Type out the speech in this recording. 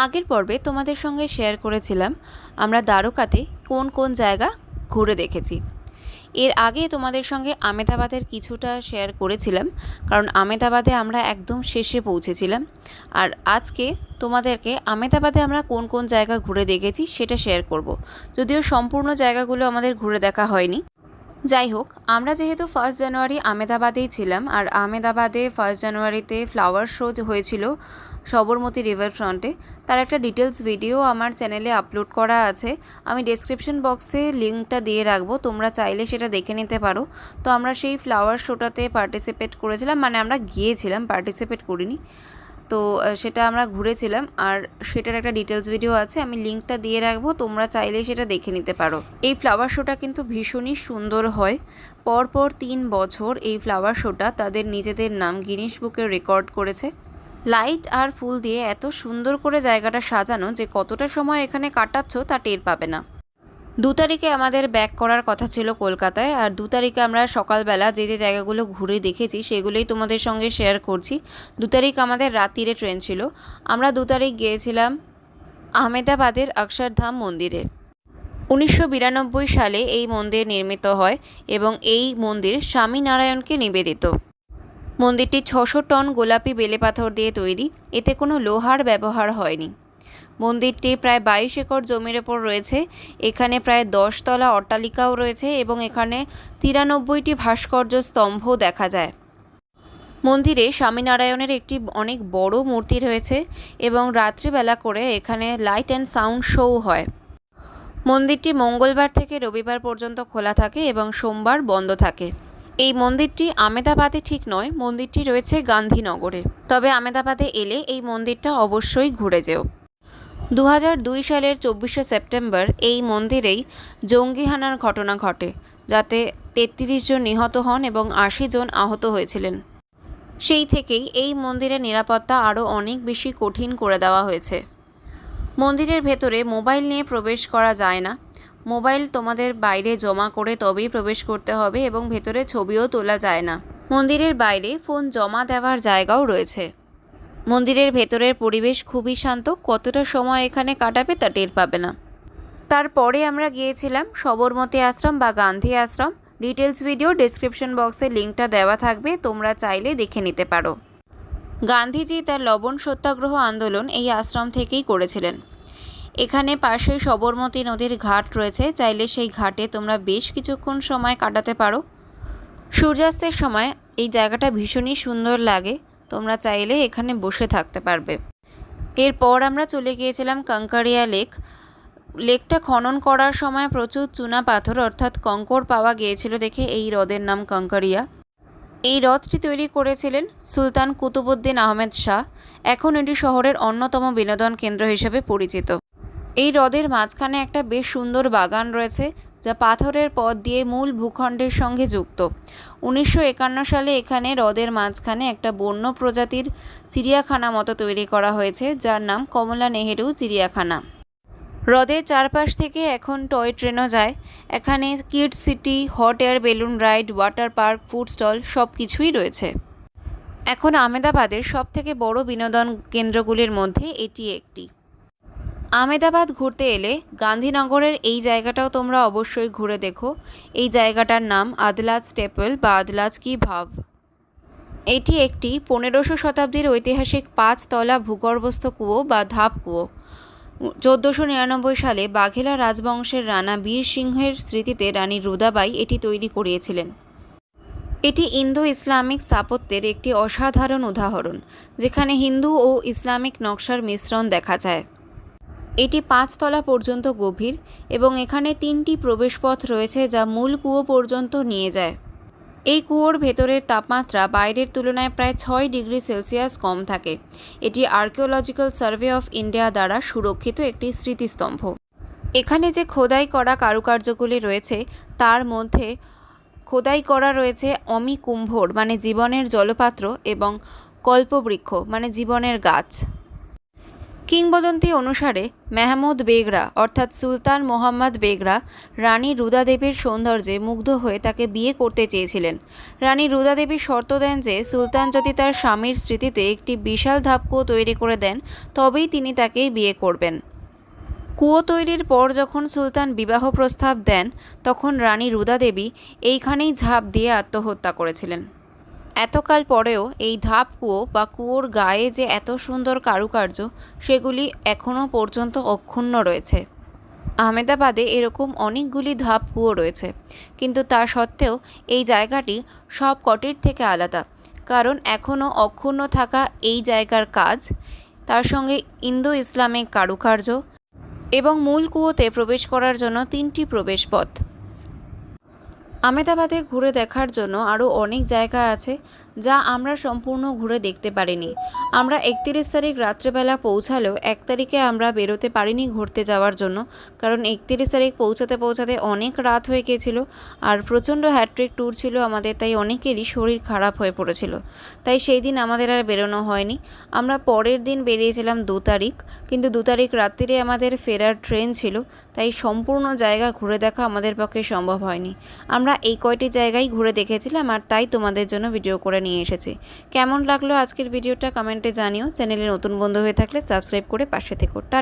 আগের পর্বে তোমাদের সঙ্গে শেয়ার করেছিলাম আমরা দ্বারকাতে কোন কোন জায়গা ঘুরে দেখেছি। এর আগে তোমাদের সঙ্গে আমেদাবাদের কিছুটা শেয়ার করেছিলাম, কারণ আমেদাবাদে আমরা একদম শেষে পৌঁছেছিলাম। আর আজকে তোমাদেরকে আমেদাবাদে আমরা কোন কোন জায়গা ঘুরে দেখেছি সেটা শেয়ার করব। যদিও সম্পূর্ণ জায়গাগুলো আমাদের ঘুরে দেখা হয়নি। যাই হোক, আমরা যেহেতু 1 জানুয়ারি আমেদাবাদেই ছিলাম, আর আমেদাবাদে 1 জানুয়ারিতে ফ্লাওয়ার শো হয়েছিল সবরমতী রিভার ফ্রন্টে, তার একটা ডিটেলস ভিডিও আমার চ্যানেলে আপলোড করা আছে। আমি ডেসক্রিপশন বক্সে লিঙ্কটা দিয়ে রাখবো, তোমরা চাইলে সেটা দেখে নিতে পারো। তো আমরা সেই ফ্লাওয়ার শোটাতে পার্টিসিপেট করেছিলাম, মানে আমরা গিয়েছিলাম, পার্টিসিপেট করিনি। তো সেটা আমরা ঘুরেছিলাম, আর সেটার একটা ডিটেলস ভিডিও আছে, আমি লিঙ্কটা দিয়ে রাখবো, তোমরা চাইলে সেটা দেখে নিতে পারো। এই ফ্লাওয়ার শোটা কিন্তু ভীষণই সুন্দর হয়। পরপর 3 বছর এই ফ্লাওয়ার শোটা তাদের নিজেদের নাম গিনিস বুকে রেকর্ড করেছে। লাইট আর ফুল দিয়ে এত সুন্দর করে জায়গাটা সাজানো যে কতটা সময় এখানে কাটাচ্ছ তা টের পাবে না। 2 তারিখে আমাদের ব্যাক করার কথা ছিল কলকাতায়, আর 2 তারিখে আমরা সকালবেলা যে যে জায়গাগুলো ঘুরে দেখেছি সেগুলোই তোমাদের সঙ্গে শেয়ার করছি। 2 তারিখ আমাদের রাত্রিরে ট্রেন ছিল। আমরা 2 তারিখ গিয়েছিলাম আহমেদাবাদের অক্ষরধাম মন্দিরে। 1992 সালে এই মন্দির নির্মিত হয় এবং এই মন্দির স্বামীনারায়ণকে নিবেদিত। মন্দিরটি 600 টন গোলাপি বেলেপাথর দিয়ে তৈরি, এতে কোনো লোহার ব্যবহার হয়নি। মন্দিরটি প্রায় 22 একর জমির ওপর রয়েছে। এখানে প্রায় 10 তলা অট্টালিকাও রয়েছে এবং এখানে 93টি ভাস্কর্য স্তম্ভ দেখা যায়। মন্দিরে স্বামীনারায়ণের একটি অনেক বড় মূর্তি রয়েছে এবং রাত্রিবেলা করে এখানে লাইট অ্যান্ড সাউন্ড শো হয়। মন্দিরটি মঙ্গলবার থেকে রবিবার পর্যন্ত খোলা থাকে এবং সোমবার বন্ধ থাকে। এই মন্দিরটি আমেদাবাদে ঠিক নয়, মন্দিরটি রয়েছে গান্ধীনগরে। তবে আমেদাবাদে এলে এই মন্দিরটা অবশ্যই ঘুরে যেও। 2002 সালের 24শে সেপ্টেম্বর এই মন্দিরেই জঙ্গি হানার ঘটনা ঘটে, যাতে 33 জন নিহত হন এবং 80 জন আহত হয়েছিলেন। সেই থেকেই এই মন্দিরের নিরাপত্তা আরও অনেক বেশি কঠিন করে দেওয়া হয়েছে। মন্দিরের ভেতরে মোবাইল নিয়ে প্রবেশ করা যায় না। মোবাইল তোমাদের বাইরে জমা করে তবেই প্রবেশ করতে হবে এবং ভেতরে ছবিও তোলা যায় না। মন্দিরের বাইরে ফোন জমা দেওয়ার জায়গাও রয়েছে। মন্দিরের ভেতরের পরিবেশ খুবই শান্ত, কতটা সময় এখানে কাটাবে তা টের পাবে না। তারপরে আমরা গিয়েছিলাম সবরমতী আশ্রম বা গান্ধী আশ্রম। ডিটেলস ভিডিও ডেসক্রিপশন বক্সে লিঙ্কটা দেওয়া থাকবে, তোমরা চাইলে দেখে নিতে পারো। গান্ধীজি তার লবণ সত্যাগ্রহ আন্দোলন এই আশ্রম থেকেই করেছিলেন। এখানে পাশে সবরমতী নদীর ঘাট রয়েছে, চাইলে সেই ঘাটে তোমরা বেশ কিছুক্ষণ সময় কাটাতে পারো। সূর্যাস্তের সময় এই জায়গাটা ভীষণই সুন্দর লাগে, তোমরা চাইলে এখানে বসে থাকতে পারবে। এরপর আমরা চলে গিয়েছিলাম কাঙ্কারিয়া লেক। লেকটা খনন করার সময় প্রচুর চুনা পাথর অর্থাৎ কঙ্কর পাওয়া গিয়েছিল দেখে এই হ্রদের নাম কাঙ্কারিয়া। এই হ্রদটি তৈরি করেছিলেন সুলতান কুতুবউদ্দিন আহমেদ শাহ। এখন এটি শহরের অন্যতম বিনোদন কেন্দ্র হিসেবে পরিচিত। এই হ্রদের মাঝখানে একটা বেশ সুন্দর বাগান রয়েছে, যা পাথরের পথ দিয়ে মূল ভূখণ্ডের সঙ্গে যুক্ত। 1951 সালে এখানে হ্রদের মাঝখানে একটা বন্য প্রজাতির চিড়িয়াখানা মতো তৈরি করা হয়েছে, যার নাম কমলা নেহেরু চিড়িয়াখানা। হ্রদের চারপাশ থেকে এখন টয় ট্রেনও যায়। এখানে kids city, hot air balloon ride, water park, food stall সব কিছুই রয়েছে। এখন আমেদাবাদের সবথেকে বড় বিনোদন কেন্দ্রগুলির মধ্যে এটি একটি। আমেদাবাদ ঘুরতে এলে গান্ধীনগরের এই জায়গাটাও তোমরা অবশ্যই ঘুরে দেখো। এই জায়গাটার নাম আদলাজ টেম্পল বা আদলাজ কি ভাভ। এটি একটি 15শো শতাব্দীর ঐতিহাসিক 5 তলা ভূগর্ভস্থ কুয়ো বা ধাপ কুয়ো। 1499 সালে বাঘেলা রাজবংশের রানা বীর সিংহের স্মৃতিতে রানী রুদাবাই এটি তৈরি করিয়েছিলেন। এটি ইন্দো ইসলামিক স্থাপত্যের একটি অসাধারণ উদাহরণ, যেখানে হিন্দু ও ইসলামিক নকশার মিশ্রণ দেখা যায়। এটি 5 তলা পর্যন্ত গভীর এবং এখানে 3টি প্রবেশপথ রয়েছে যা মূল কুয়ো পর্যন্ত নিয়ে যায়। এই কুয়োর ভেতরের তাপমাত্রা বাইরের তুলনায় প্রায় 6 ডিগ্রি সেলসিয়াস কম থাকে। এটি আর্কিওলজিক্যাল সার্ভে অফ ইন্ডিয়া দ্বারা সুরক্ষিত একটি স্মৃতিস্তম্ভ। এখানে যে খোদাই করা কারুকার্যগুলি রয়েছে তার মধ্যে খোদাই করা রয়েছে অমি কুম্ভর মানে জীবনের জলপাত্র এবং কল্পবৃক্ষ মানে জীবনের গাছ। কিংবদন্তি অনুসারে মেহমুদ বেগরা অর্থাৎ সুলতান মোহাম্মদ বেগরা রানী রুদা দেবীর সৌন্দর্যে মুগ্ধ হয়ে তাকে বিয়ে করতে চেয়েছিলেন। রানী রুদা দেবী শর্ত দেন যে সুলতান যদি তার স্বামীর স্মৃতিতে একটি বিশাল ধাপকুয়ো তৈরি করে দেন তবেই তিনি তাকে বিয়ে করবেন। কুয়ো তৈরির পর যখন সুলতান বিবাহ প্রস্তাব দেন তখন রানী রুদা দেবী এইখানেই ঝাঁপ দিয়ে আত্মহত্যা করেছিলেন। এতকাল পরেও এই ধাপ কুয়ো বা কুয়োর গায়ে যে এত সুন্দর কারুকার্য সেগুলি এখনও পর্যন্ত অক্ষুণ্ণ রয়েছে। আহমেদাবাদে এরকম অনেকগুলি ধাপ কুয়ো রয়েছে, কিন্তু তা সত্ত্বেও এই জায়গাটি সব কটির থেকে আলাদা, কারণ এখনও অক্ষুণ্ণ থাকা এই জায়গার কাজ, তার সঙ্গে ইন্দো ইসলামিক কারুকার্য এবং মূল কুয়োতে প্রবেশ করার জন্য 3টি প্রবেশ পথ। আহমেদাবাদে ঘুরে দেখার জন্য আরও অনেক জায়গা আছে যা আমরা সম্পূর্ণ ঘুরে দেখতে পারিনি। আমরা 31 তারিখ রাত্রেবেলা পৌঁছালেও 1 তারিখে আমরা বেরোতে পারিনি ঘুরতে যাওয়ার জন্য, কারণ 31 তারিখ পৌঁছাতে অনেক রাত হয়ে গিয়েছিল আর প্রচণ্ড হ্যাট্রিক ট্যুর ছিল আমাদের, তাই অনেকেরই শরীর খারাপ হয়ে পড়েছিল, তাই সেই দিন আমাদের আর বেরোনো হয়নি। আমরা পরের দিন বেরিয়েছিলাম 2 তারিখ, কিন্তু 2 তারিখ রাত্রিরে আমাদের ফেরার ট্রেন ছিল, তাই সম্পূর্ণ জায়গা ঘুরে দেখা আমাদের পক্ষে সম্ভব হয়নি। আমরা এই কয়টি জায়গায় ঘুরে দেখেছিলাম আর তাই তোমাদের জন্য ভিডিও করে নিয়ে এসেছি। কেমন লাগলো আজকের ভিডিওটা কমেন্টে জানিও। চ্যানেলে নতুন বন্ধু হয়ে থাকলে সাবস্ক্রাইব করে পাশে থেকো। টাটা।